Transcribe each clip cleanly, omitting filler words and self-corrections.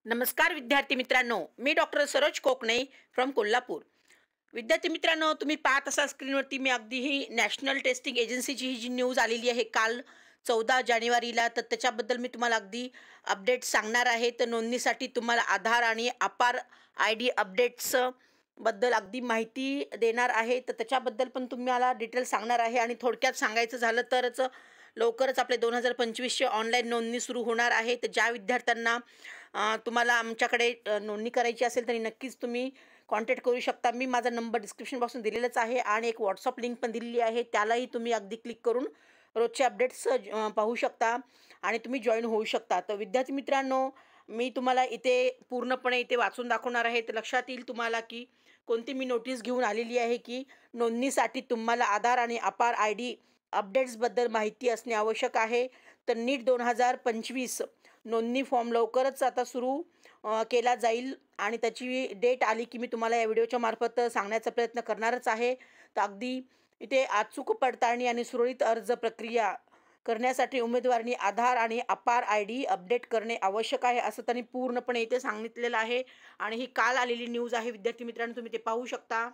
नमस्कार विद्यार्थी मित्रांनो, मी डॉक्टर सरोज कोकणे फ्रॉम कोल्हापूर। विद्यार्थी मित्रांनो, तुम्ही पाहत असाल स्क्रीनवरती मी अगदी ही नॅशनल टेस्टिंग एजन्सीची ही जी न्यूज आलेली आहे काल 14 जानेवारीला, तर त्याच्याबद्दल मी तुम्हाला अगदी अपडेट सांगणार आहे। तर नोंदणीसाठी तुम्हाला आधार आणि अपार आय डी अपडेट्स बद्दल अगदी माहिती देणार आहे। तर त्याच्याबद्दल पण तुम्हाला डिटेल सांगणार आहे आणि थोडक्यात सांगायचं झालं तरच लवकरच आपले 2025ची ऑनलाईन नोंदणी सुरू होणार आहे। तर ज्या विद्यार्थ्यांना तुम्हाला आमच्याकडे नोंदणी करायची असेल तरी नक्कीच तुम्ही कॉन्टॅक्ट करू शकता। मी माझा नंबर डिस्क्रिप्शन बॉक्समध्ये दिलेलाच आहे आणि एक व्हॉट्सअप लिंक पण दिलेली आहे, त्यालाही तुम्ही अगदी क्लिक करून रोजचे अपडेट्स पाहू शकता आणि तुम्ही जॉईन होऊ शकता। तर विद्यार्थी मित्रांनो, मी तुम्हाला इथे पूर्णपणे इथे वाचून दाखवणार आहे। तर लक्षात येईल तुम्हाला की कोणती मी नोटीस घेऊन आलेली आहे की नोंदणीसाठी तुम्हाला आधार आणि अपार आय डी अपडेट्सबद्दल माहिती असणे आवश्यक आहे। तर नीट 2025 नोंदणी फॉर्म लवकरच आता सुरू केला जाईल आणि त्याची डेट आली की मी तुम्हाला या व्हिडिओच्या मार्फत सांगण्याचा प्रयत्न करणारच आहे। तर अगदी इथे अचूक पडताळणी आणि सुरळीत अर्ज प्रक्रिया करण्यासाठी उमेदवारांनी आधार आणि अपार आय डी अपडेट करणे आवश्यक आहे, असं त्यांनी पूर्णपणे इथे सांगितलेलं आहे। आणि ही काल आलेली न्यूज आहे विद्यार्थी मित्रांनो, तुम्ही ते पाहू शकता।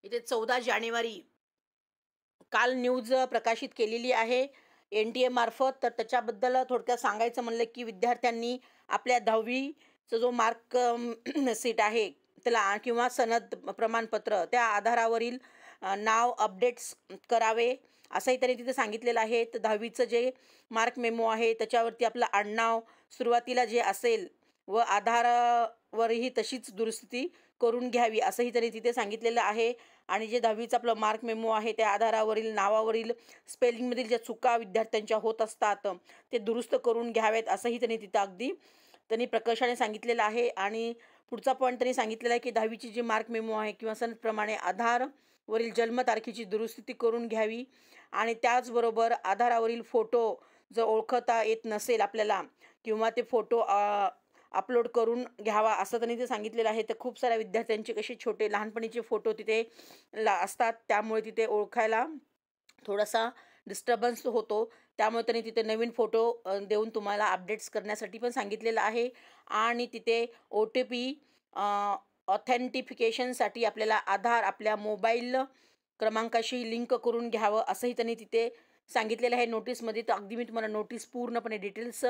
इथे 14 जानेवारी काल न्यूज प्रकाशित केलेली आहे NTA मार्फत। तर त्याच्याबद्दल थोडक्यात सांगायचं म्हणलं की विद्यार्थ्यांनी आपल्या 10वीचा जो मार्क सीट आहे त्याला किंवा सनद प्रमाणपत्र त्या आधारावरील नाव अपडेट्स करावे, असंही त्यांनी तिथे सांगितलेलं आहे। तर 10वीचं जे मार्क मेमो आहे त्याच्यावरती आपलं आडनाव सुरुवातीला जे असेल व आधारावरही तशीच दुरुस्ती करून घ्यावी, असंही त्यांनी तिथे सांगितलेलं आहे। आणि जे 10वीचं आपलं मार्क मेमो आहे त्या आधारावरील नावावरील स्पेलिंगमधील ज्या चुका विद्यार्थ्यांच्या होत असतात ते दुरुस्त करून घ्यावेत, असंही त्यांनी तिथं अगदी त्यांनी प्रकर्षाने सांगितलेलं आहे। आणि पुढचा पॉईंट त्यांनी सांगितलेला आहे की 10वीची जी मार्क मेमो आहे किंवा सनदप्रमाणे आधारवरील जन्मतारखेची दुरुस्ती करून घ्यावी आणि त्याचबरोबर आधारावरील फोटो जर ओळखता येत नसेल आपल्याला किंवा ते फोटो अपलोड करून घ्यावा, असं त्यांनी ते सांगितलेलं आहे। तर खूप साऱ्या विद्यार्थ्यांचे कसे छोटे लहानपणीचे फोटो तिथे असतात, त्यामुळे तिथे ओळखायला थोडासा डिस्टर्बन्स होतो, त्यामुळे त्यांनी तिथे नवीन फोटो देऊन तुम्हाला अपडेट्स करण्यासाठी पण सांगितलेलं आहे। आणि तिथे OTP ऑथेंटिफिकेशनसाठी आपल्याला आधार आपल्या मोबाईल क्रमांकाशी लिंक करून घ्यावं, असंही त्यांनी तिथे सांगितलेलं आहे नोटीसमध्ये। तर अगदी मी तुम्हाला नोटीस पूर्णपणे डिटेल्स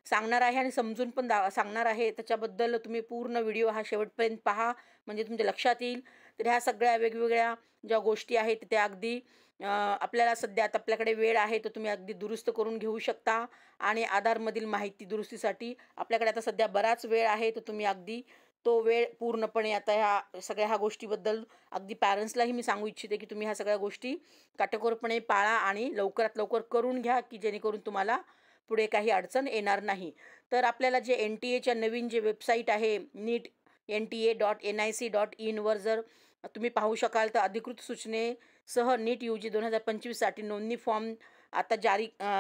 सांगणार आहे आणि समजून पण सांगणार आहे, त्याच्याबद्दल तुम्ही पूर्ण व्हिडिओ हा शेवटपर्यंत पहा म्हणजे तुमच्या लक्षात येईल। तर ह्या सगळ्या वेगवेगळ्या ज्या गोष्टी आहेत त्या अगदी आपल्याला सध्या आता आपल्याकडे वेळ आहे तर तुम्ही अगदी दुरुस्त करून घेऊ शकता। आणि आधारमधील माहिती दुरुस्तीसाठी आपल्याकडे आता सध्या बराच वेळ आहे, तर तुम्ही अगदी तो वेळ पूर्णपणे आता ह्या गोष्टीबद्दल अगदी पॅरेंट्सलाही मी सांगू इच्छिते की तुम्ही ह्या सगळ्या गोष्टी काटेकोरपणे पाळा आणि लवकरात लवकर करून घ्या की जेणेकरून तुम्हाला पुढे काही अडचण येणार नाही। तर आपल्याला जे NTAच्या नवीन जे वेबसाईट आहे NEET.NTA.nic.in वर जर तुम्ही पाहू शकाल तर अधिकृत सूचनेसह नीट UG 2025साठी नोंदणी फॉर्म आता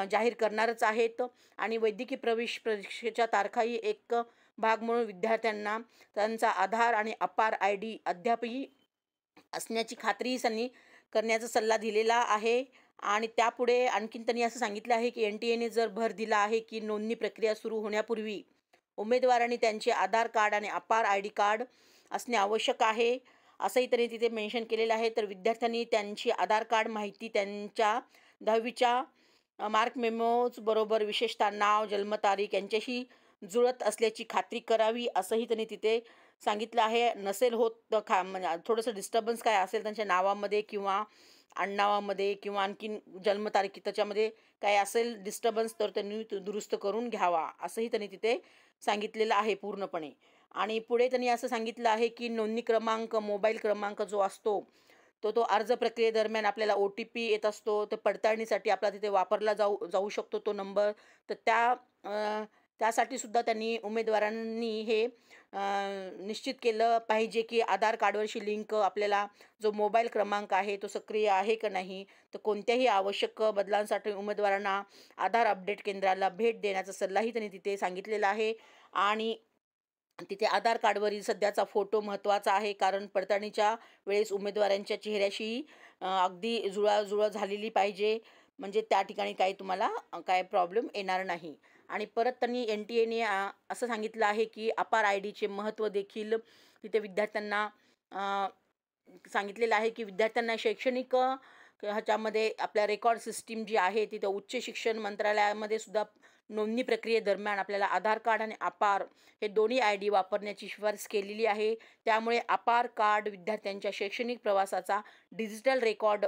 जाहीर करणारच आहेत। आणि वैद्यकीय प्रवेश परीक्षेच्या तारखाही एक भाग म्हणून विद्यार्थ्यांना त्यांचा आधार आणि अपार आय डी अद्यापही असण्याची खात्रीही त्यांनी करण्याचा सल्ला दिलेला आहे। आणि त्यापुढे आणखीन त्यांनी असं सांगितलं आहे की NTAने जर भर दिला आहे की नोंदणी प्रक्रिया सुरू होण्यापूर्वी उमेदवारांनी त्यांचे आधार कार्ड आणि अपार आय डी कार्ड असणे आवश्यक आहे, असंही त्यांनी तिथे मेन्शन केलेलं आहे। तर विद्यार्थ्यांनी त्यांची आधार कार्ड माहिती त्यांच्या 10वीच्या मार्क मेमोज बरोबर विशेषतः नाव जन्मतारीख यांच्याशी जुळत असल्याची खात्री करावी, असंही त्यांनी तिथे सांगितलं आहे। नसेल होत तर म्हणजे थोडंसं डिस्टर्बन्स काय असेल त्यांच्या नावामध्ये किंवा आडनावामध्ये किंवा आणखीन जन्मतारखी त्याच्यामध्ये काय असेल डिस्टर्बन्स तर त्यांनी दुरुस्त करून घ्यावा, असंही त्यांनी तिथे सांगितलेलं आहे पूर्णपणे। आणि पुढे त्यांनी असं सांगितलं आहे की नोंदणी क्रमांक मोबाईल क्रमांक जो असतो तो अर्ज प्रक्रियेदरम्यान आपल्याला OTP येत असतो, तर पडताळणीसाठी आपला तिथे वापरला जाऊ शकतो तो नंबर। तर त्यासाठी सुद्धा त्यांनी उमेदवारांनी हे निश्चित केलं पाहिजे की आधार कार्डवरची लिंक आपल्याला जो मोबाईल क्रमांक आहे तो सक्रिय आहे का नाही। तर कोणत्याही आवश्यक बदलांसाठी उमेदवारांना आधार अपडेट केंद्राला भेट देण्याचा सल्लाही त्यांनी तिथे सांगितलेला आहे। आणि तिथे आधार कार्डवरील सध्याचा फोटो महत्त्वाचा आहे, कारण पडताळणीच्या वेळेस उमेदवारांच्या चेहऱ्याशी अगदी जुळाजुळव झालेली पाहिजे, म्हणजे त्या ठिकाणी काही तुम्हाला काय प्रॉब्लेम येणार नाही। आणि परत त्यांनी NTA असं सांगितलं आहे की अपार ID चे महत्त्व देखील तिथे विद्यार्थ्यांना सांगितलेलं आहे की विद्यार्थ्यांना शैक्षणिक ह्याच्यामध्ये आपल्या रेकॉर्ड सिस्टीम जी आहे तिथं उच्च शिक्षण मंत्रालयामध्ये सुद्धा नोंदणी प्रक्रियेदरम्यान आपल्याला आधार कार्ड आणि अपार हे दोन्ही ID वापरण्याची शिफारस केलेली आहे. त्यामुळे अपार कार्ड विद्यार्थ्यांच्या शैक्षणिक प्रवासाचा डिजिटल रेकॉर्ड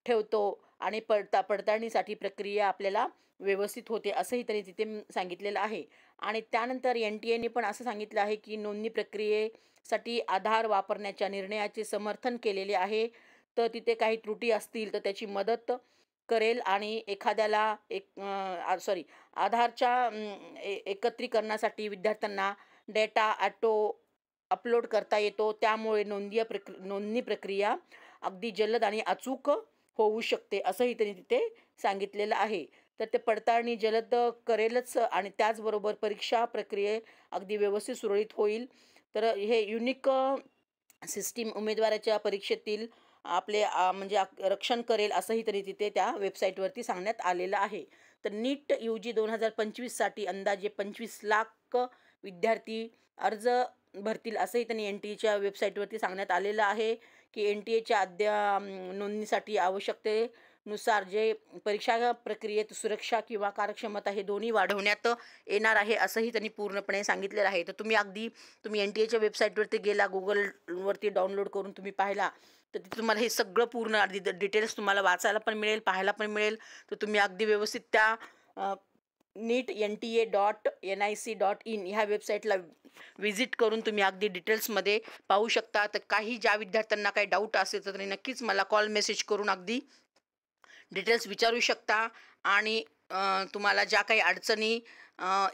ठेवतो आणि पडताळणीसाठी प्रक्रिया आपल्याला व्यवस्थित होते असंही त्यांनी तिथे सांगितलेलं आहे. आणि त्यानंतर NTAने पण असं सांगितलं आहे की नोंदणी प्रक्रियेसाठी आधार वापरण्याच्या निर्णयाचे समर्थन केलेले आहे. तर तिथे काही त्रुटी असतील तर त्याची मदत करेल आणि एखाद्याला आधारच्या एकत्रीकरणासाठी विद्यार्थ्यांना डेटा अपलोड करता येतो. त्यामुळे नोंदणी प्रक्रिया अगदी जलद आणि अचूक होऊ शकते असंही त्यांनी तिथे सांगितलेलं आहे. तर ते पडताळणी जलद करेलच आणि त्याचबरोबर परीक्षा प्रक्रिये अगदी व्यवस्थित सुरळीत होईल. तर हे युनिक सिस्टीम उमेदवाराच्या परीक्षेतील आपले रक्षण करेल असंही तरी तिथे त्या वेबसाईटवरती सांगण्यात आलेलं आहे. तर नीट UG 2025साठी अंदाजे 25 लाख विद्यार्थी अर्ज भरतील असंही त्यांनी NTAच्या वेबसाईटवरती सांगण्यात आलेलं आहे की NTAच्या नोंदणीसाठी आवश्यकतेनुसार जे परीक्षा प्रक्रियेत सुरक्षा किंवा कार्यक्षमता हे दोन्ही वाढवण्यात येणार आहे असंही त्यांनी पूर्णपणे सांगितलेलं आहे. तर तुम्ही NTAच्या वेबसाईटवरती गेला, गुगलवरती डाउनलोड करून तुम्ही पाहिला तर तिथे तुम्हाला हे सगळं पूर्ण अगदी डिटेल्स तुम्हाला वाचायला पण मिळेल, पाहायला पण मिळेल. तर तुम्ही अगदी व्यवस्थित त्या NIT.NIC.in ह्या वेबसाईटला व्हिजिट करून तुम्ही अगदी डिटेल्समध्ये पाहू शकता. तर काही ज्या विद्यार्थ्यांना काही डाऊट असेल तर नक्कीच मला कॉल मेसेज करून अगदी डिटेल्स विचारू शकता आणि तुम्हाला ज्या काही अडचणी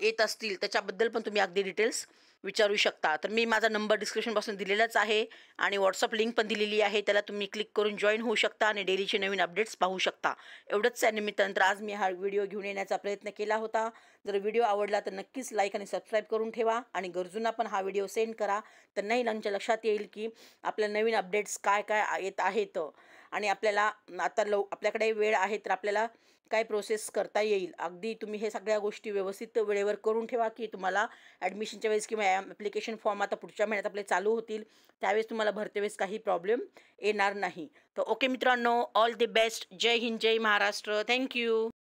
येत असतील त्याच्याबद्दल पण तुम्ही अगदी डिटेल्स विचारू शकता. तर मी माझा नंबर डिस्क्रिप्शनपासून दिलेलाच आहे आणि व्हॉट्सअप लिंक पण दिलेली आहे. त्याला तुम्ही क्लिक करून जॉईन होऊ शकता आणि डेलीचे नवीन अपडेट्स पाहू शकता. एवढंच आहे निमित्तानं आज मी हा व्हिडिओ घेऊन येण्याचा प्रयत्न केला होता. जर व्हिडिओ आवडला तर नक्कीच लाईक आणि सबस्क्राईब करून ठेवा आणि गरजूंना पण हा व्हिडिओ सेंड करा. तर नाही त्यांच्या लक्षात येईल की आपल्या नवीन अपडेट्स काय काय येत आहेत आणि आपल्याला आता आपल्याकडे वेळ आहे तर आपल्याला काय प्रोसेस करता येईल. अगदी तुम्ही हे सगळ्या गोष्टी व्यवस्थित वेळेवर करून ठेवा की तुम्हाला ॲडमिशनच्या वेळेस किंवा ॲप्लिकेशन फॉर्म आता पुढच्या महिन्यात आपले चालू होतील त्यावेळेस तुम्हाला भरते वेळेस काही प्रॉब्लेम येणार नाही. तर ओके मित्रांनो, ऑल द बेस्ट. जय हिंद, जय महाराष्ट्र. थँक्यू.